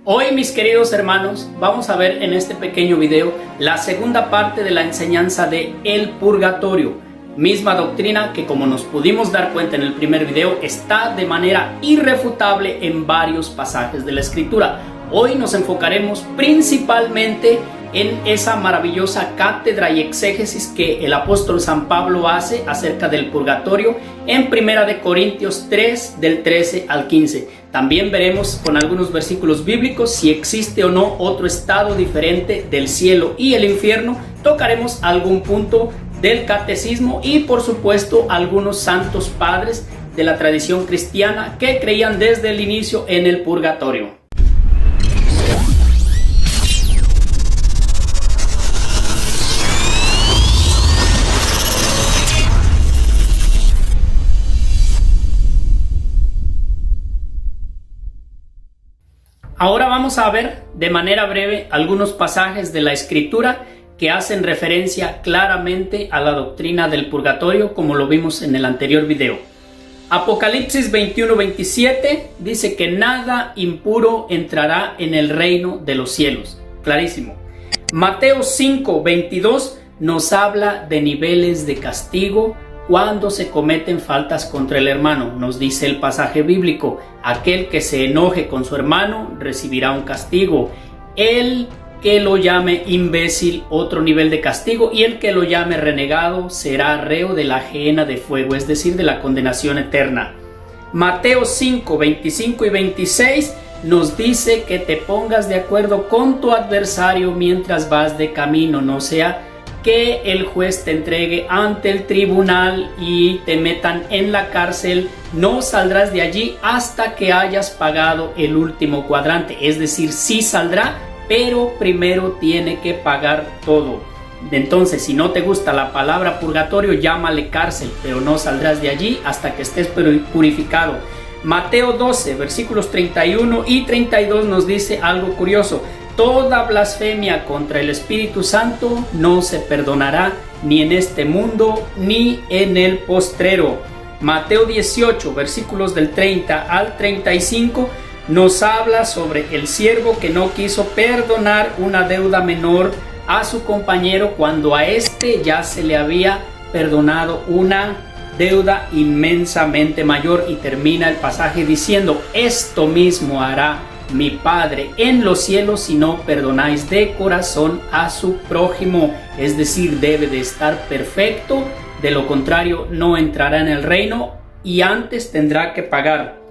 Hoy, mis queridos hermanos, vamos a ver en este pequeño video la segunda parte de la enseñanza de el purgatorio, misma doctrina que, como nos pudimos dar cuenta en el primer video, está de manera irrefutable en varios pasajes de la Escritura. Hoy nos enfocaremos principalmente en esa maravillosa cátedra y exégesis que el apóstol San Pablo hace acerca del purgatorio en 1 Corintios 3, del 13 al 15. También veremos con algunos versículos bíblicos si existe o no otro estado diferente del cielo y el infierno. Tocaremos algún punto del catecismo y, por supuesto, algunos santos padres de la tradición cristiana que creían desde el inicio en el purgatorio. Ahora vamos a ver de manera breve algunos pasajes de la Escritura que hacen referencia claramente a la doctrina del purgatorio, como lo vimos en el anterior video. Apocalipsis 21:27 dice que nada impuro entrará en el reino de los cielos. Clarísimo. Mateo 5:22 nos habla de niveles de castigo cuando se cometen faltas contra el hermano. Nos dice el pasaje bíblico: aquel que se enoje con su hermano recibirá un castigo. El que lo llame imbécil, otro nivel de castigo, y el que lo llame renegado será reo de la gehenna de fuego, es decir, de la condenación eterna. Mateo 5:25 y 26 nos dice que te pongas de acuerdo con tu adversario mientras vas de camino, no sea que el juez te entregue ante el tribunal y te metan en la cárcel. No saldrás de allí hasta que hayas pagado el último cuadrante. Es decir, sí saldrá, pero primero tiene que pagar todo. Entonces, si no te gusta la palabra purgatorio, llámale cárcel, pero no saldrás de allí hasta que estés purificado. Mateo 12, versículos 31 y 32 nos dice algo curioso: toda blasfemia contra el Espíritu Santo no se perdonará ni en este mundo ni en el postrero. Mateo 18, versículos del 30 al 35 nos habla sobre el siervo que no quiso perdonar una deuda menor a su compañero cuando a este ya se le había perdonado una deuda inmensamente mayor, y termina el pasaje diciendo: esto mismo hará mi Padre en los cielos si no perdonáis de corazón a su prójimo. Es decir, debe de estar perfecto, de lo contrario no entrará en el reino y antes tendrá que pagar.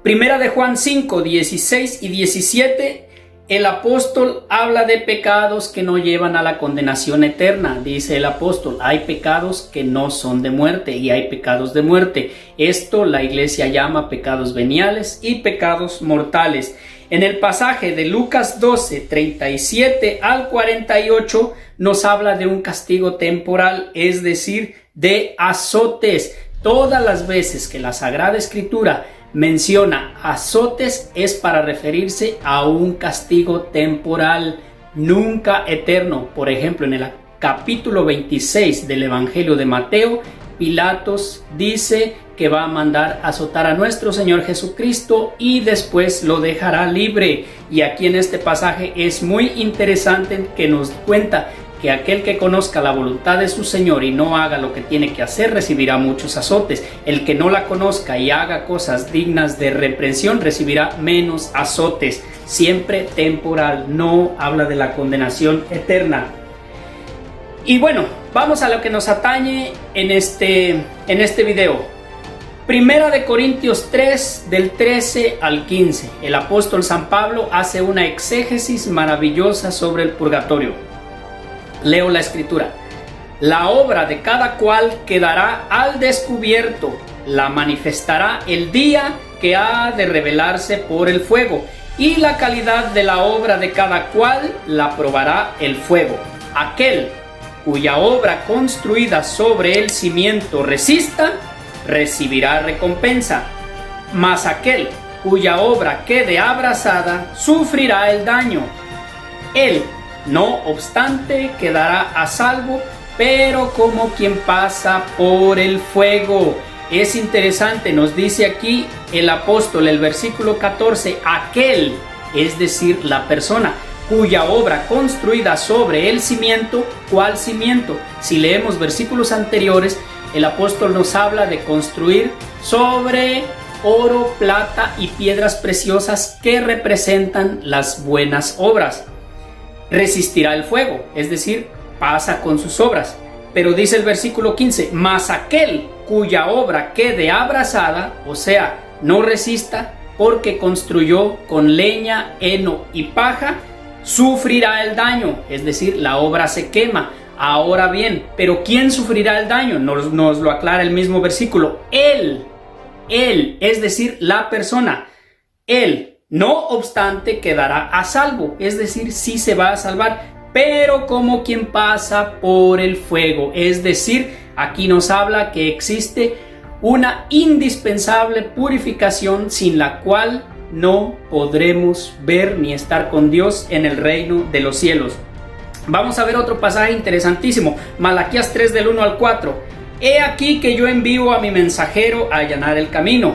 Primera de Juan 5, 16 y 17, el apóstol habla de pecados que no llevan a la condenación eterna. Dice el apóstol: hay pecados que no son de muerte y hay pecados de muerte. Esto la iglesia llama pecados veniales y pecados mortales. En el pasaje de Lucas 12, 37 al 48 nos habla de un castigo temporal, es decir, de azotes. Todas las veces que la Sagrada Escritura menciona azotes es para referirse a un castigo temporal, nunca eterno. Por ejemplo, en el capítulo 26 del Evangelio de Mateo, Pilatos dice que va a mandar azotar a nuestro Señor Jesucristo y después lo dejará libre. Y aquí en este pasaje es muy interesante que nos cuenta que aquel que conozca la voluntad de su Señor y no haga lo que tiene que hacer recibirá muchos azotes. El que no la conozca y haga cosas dignas de reprensión recibirá menos azotes. Siempre temporal, no habla de la condenación eterna. Y bueno, vamos a lo que nos atañe en este video. 1 Corintios 3, del 13 al 15. El apóstol San Pablo hace una exégesis maravillosa sobre el purgatorio. Leo la Escritura: la obra de cada cual quedará al descubierto, la manifestará el día que ha de revelarse por el fuego, y la calidad de la obra de cada cual la probará el fuego. Aquel cuya obra construida sobre el cimiento resista, recibirá recompensa, mas aquel cuya obra quede abrasada sufrirá el daño. Él, no obstante, quedará a salvo, pero como quien pasa por el fuego. Es interesante, nos dice aquí el apóstol, el versículo 14, aquel es decir, la persona, cuya obra construida sobre el cimiento. ¿Cuál cimiento? Si leemos versículos anteriores, el apóstol nos habla de construir sobre oro, plata y piedras preciosas que representan las buenas obras. Resistirá el fuego, es decir, pasa con sus obras. Pero dice el versículo 15, mas aquel cuya obra quede abrasada, o sea, no resista, porque construyó con leña, heno y paja, sufrirá el daño, es decir, la obra se quema. Ahora bien, ¿pero quién sufrirá el daño? Nos lo aclara el mismo versículo. Él, es decir, la persona. Él, no obstante, quedará a salvo, es decir, sí se va a salvar, pero como quien pasa por el fuego. Es decir, aquí nos habla que existe una indispensable purificación sin la cual no podremos ver ni estar con Dios en el reino de los cielos. Vamos a ver otro pasaje interesantísimo, Malaquías 3 del 1 al 4. He aquí que yo envío a mi mensajero a allanar el camino.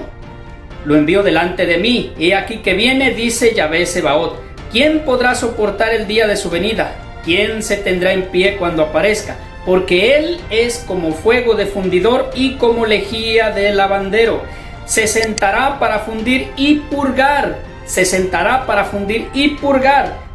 Lo envío delante de mí. He aquí que viene, dice Yahvé Sebaot. ¿Quién podrá soportar el día de su venida? ¿Quién se tendrá en pie cuando aparezca? Porque él es como fuego de fundidor y como lejía de lavandero. Se sentará para fundir y purgar.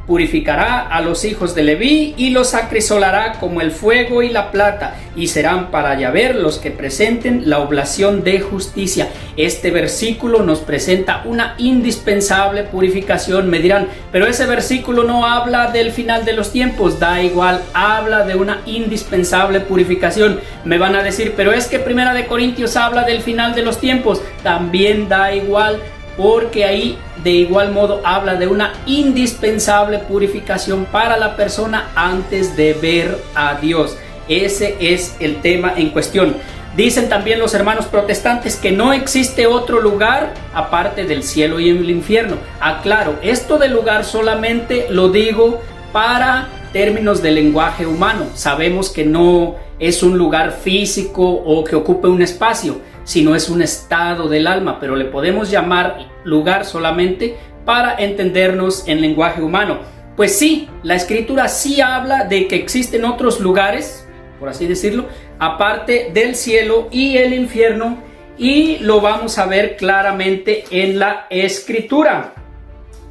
Purificará a los hijos de Leví y los acrisolará como el fuego y la plata, y serán para Yahvé los que presenten la oblación de justicia. Este versículo nos presenta una indispensable purificación. Me dirán, pero ese versículo no habla del final de los tiempos. Da igual, habla de una indispensable purificación. Me van a decir, pero es que Primera de Corintios habla del final de los tiempos. También da igual, porque ahí de igual modo habla de una indispensable purificación para la persona antes de ver a Dios. Ese es el tema en cuestión. Dicen también los hermanos protestantes que no existe otro lugar aparte del cielo y el infierno. Aclaro, esto del lugar solamente lo digo para términos de lenguaje humano. Sabemos que no es un lugar físico o que ocupe un espacio, sino es un estado del alma, pero le podemos llamar lugar solamente para entendernos en lenguaje humano. Pues sí, la escritura sí habla de que existen otros lugares, por así decirlo, aparte del cielo y el infierno, y lo vamos a ver claramente en la escritura.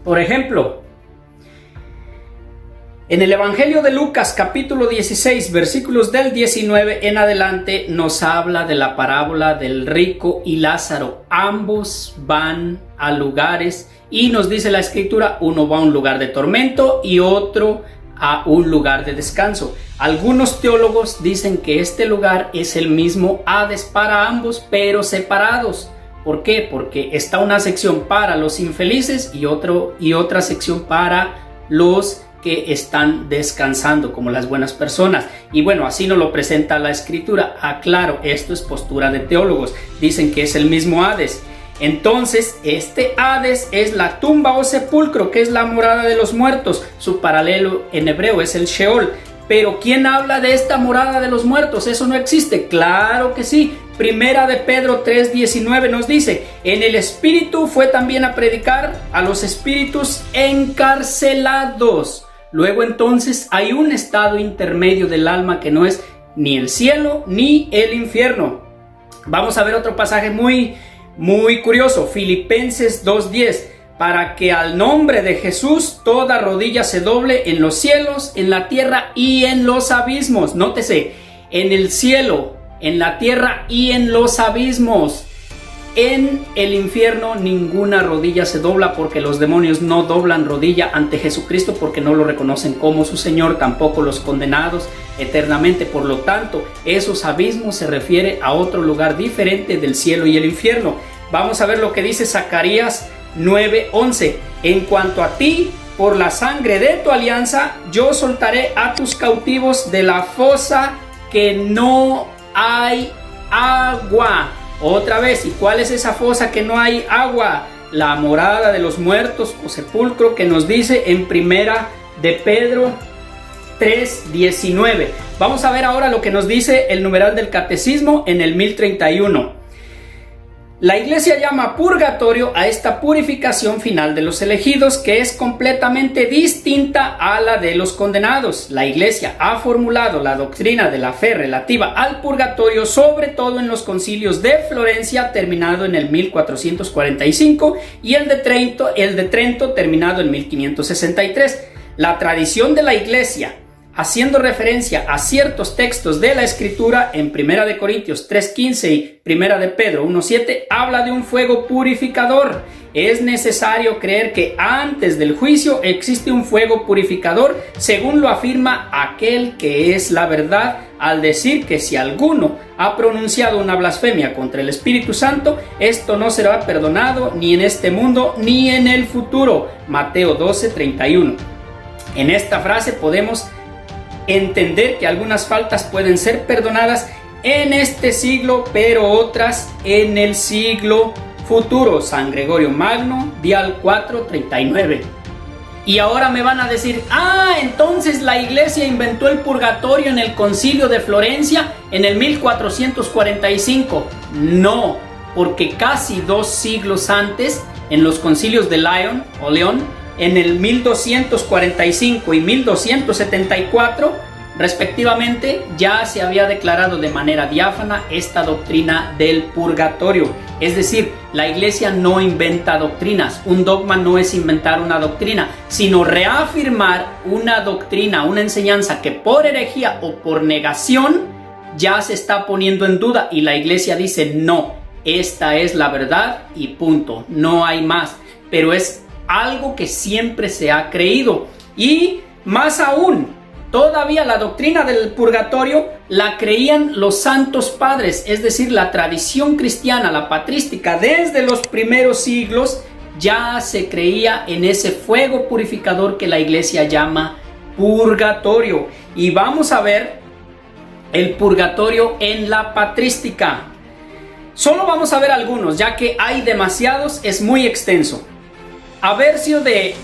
Por ejemplo, en el Evangelio de Lucas, capítulo 16, versículos del 19 en adelante, nos habla de la parábola del rico y Lázaro. Ambos van a lugares y nos dice la escritura, uno va a un lugar de tormento y otro a un lugar de descanso. Algunos teólogos dicen que este lugar es el mismo Hades para ambos, pero separados. ¿Por qué? Porque está una sección para los infelices y otra sección para los que están descansando, como las buenas personas. Y bueno, así nos lo presenta la escritura. Aclaro, esto es postura de teólogos. Dicen que es el mismo Hades. Entonces, este Hades es la tumba o sepulcro, que es la morada de los muertos. Su paralelo en hebreo es el Sheol. Pero ¿quién habla de esta morada de los muertos? Eso no existe. Claro que sí. Primera de Pedro 3:19 nos dice, en el Espíritu fue también a predicar a los espíritus encarcelados. Luego entonces hay un estado intermedio del alma que no es ni el cielo ni el infierno. Vamos a ver otro pasaje muy curioso, Filipenses 2:10. Para que al nombre de Jesús toda rodilla se doble en los cielos, en la tierra y en los abismos. Nótese, en el cielo, en la tierra y en los abismos. En el infierno ninguna rodilla se dobla, porque los demonios no doblan rodilla ante Jesucristo porque no lo reconocen como su Señor, tampoco los condenados eternamente. Por lo tanto, esos abismos se refiere a otro lugar diferente del cielo y el infierno. Vamos a ver lo que dice Zacarías 9:11. En cuanto a ti, por la sangre de tu alianza, yo soltaré a tus cautivos de la fosa que no hay agua. Otra vez, ¿y cuál es esa fosa que no hay agua? La morada de los muertos o sepulcro que nos dice en Primera de Pedro 3:19. Vamos a ver ahora lo que nos dice el numeral del catecismo en el 1031. La Iglesia llama purgatorio a esta purificación final de los elegidos, que es completamente distinta a la de los condenados. La Iglesia ha formulado la doctrina de la fe relativa al purgatorio, sobre todo en los concilios de Florencia, terminado en el 1445, y el de Trento, terminado en 1563. La tradición de la Iglesia, haciendo referencia a ciertos textos de la Escritura en 1 de Corintios 3:15 y 1 de Pedro 1:7, habla de un fuego purificador. Es necesario creer que antes del juicio existe un fuego purificador, según lo afirma aquel que es la verdad, al decir que si alguno ha pronunciado una blasfemia contra el Espíritu Santo, esto no será perdonado ni en este mundo ni en el futuro. Mateo 12:31. En esta frase podemos entender que algunas faltas pueden ser perdonadas en este siglo, pero otras en el siglo futuro. San Gregorio Magno, Dial 439. Y ahora me van a decir, entonces la Iglesia inventó el purgatorio en el concilio de Florencia en el 1445. No, porque casi 2 siglos antes, en los concilios de León, en el 1245 y 1274, respectivamente, ya se había declarado de manera diáfana esta doctrina del purgatorio. Es decir, la Iglesia no inventa doctrinas. Un dogma no es inventar una doctrina, sino reafirmar una doctrina, una enseñanza que por herejía o por negación ya se está poniendo en duda, y la Iglesia dice, no, esta es la verdad y punto, no hay más. Pero es algo que siempre se ha creído. Y más aún, todavía la doctrina del purgatorio la creían los santos padres, es decir, la tradición cristiana, la patrística, desde los primeros siglos ya se creía en ese fuego purificador que la Iglesia llama purgatorio. Y vamos a ver el purgatorio en la patrística. Solo vamos a ver algunos, ya que hay demasiados, es muy extenso. Aversio de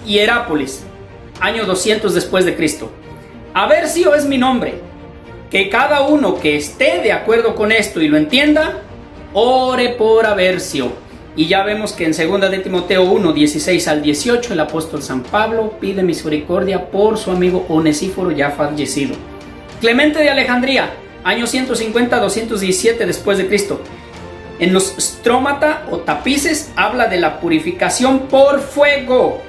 Hierápolis, año 200 después de Cristo. Aversio es mi nombre. Que cada uno que esté de acuerdo con esto y lo entienda, ore por Aversio. Y ya vemos que en 2 de Timoteo 1, 16 al 18, el apóstol San Pablo pide misericordia por su amigo Onesíforo ya fallecido. Clemente de Alejandría, año 150-217 después de Cristo. En los strómata o tapices habla de la purificación por fuego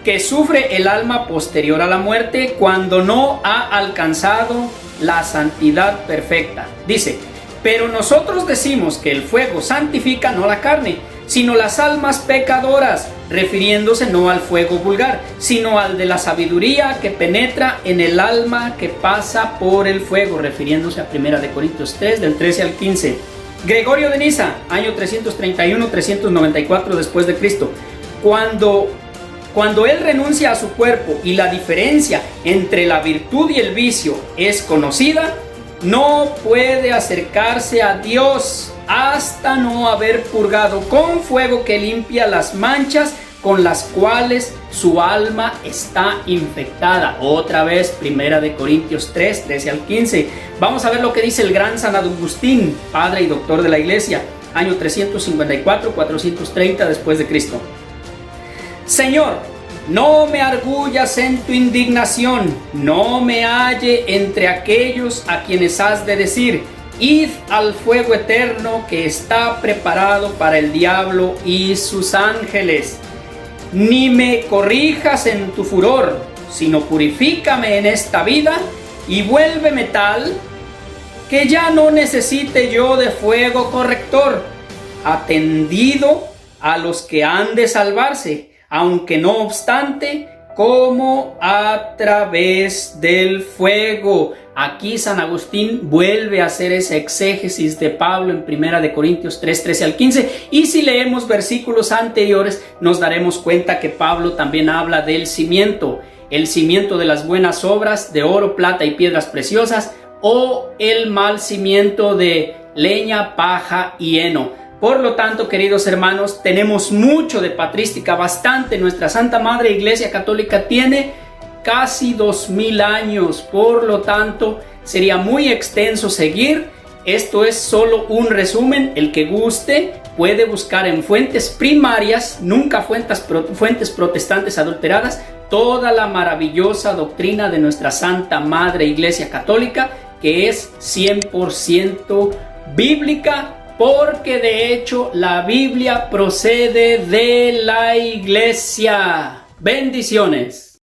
que sufre el alma posterior a la muerte cuando no ha alcanzado la santidad perfecta. Dice, pero nosotros decimos que el fuego santifica no la carne, sino las almas pecadoras, refiriéndose no al fuego vulgar, sino al de la sabiduría que penetra en el alma que pasa por el fuego, refiriéndose a 1 de Corintios 3, del 13 al 15. Gregorio de Niza, año 331-394 después de Cristo. Cuando él renuncia a su cuerpo y la diferencia entre la virtud y el vicio es conocida, no puede acercarse a Dios hasta no haber purgado con fuego que limpia las manchas con las cuales su alma está infectada. Otra vez, 1 de Corintios 3, 13 al 15. Vamos a ver lo que dice el gran San Agustín, padre y doctor de la Iglesia, año 354-430 después de Cristo. Señor, no me arguyas en tu indignación, no me halle entre aquellos a quienes has de decir, id al fuego eterno que está preparado para el diablo y sus ángeles. Ni me corrijas en tu furor, sino purifícame en esta vida y vuélveme tal que ya no necesite yo de fuego corrector, atendido a los que han de salvarse, aunque no obstante, como a través del fuego. Aquí San Agustín vuelve a hacer esa exégesis de Pablo en 1 de Corintios 3, 13 al 15, y si leemos versículos anteriores nos daremos cuenta que Pablo también habla del cimiento, el cimiento de las buenas obras, de oro, plata y piedras preciosas, o el mal cimiento de leña, paja y heno. Por lo tanto, queridos hermanos, tenemos mucho de patrística, bastante. Nuestra Santa Madre Iglesia Católica tiene casi 2000 años, por lo tanto, sería muy extenso seguir esto es solo un resumen. El que guste puede buscar en fuentes primarias, nunca fuentes protestantes adulteradas, toda la maravillosa doctrina de nuestra Santa Madre Iglesia Católica, que es 100% bíblica, porque de hecho la Biblia procede de la Iglesia. Bendiciones.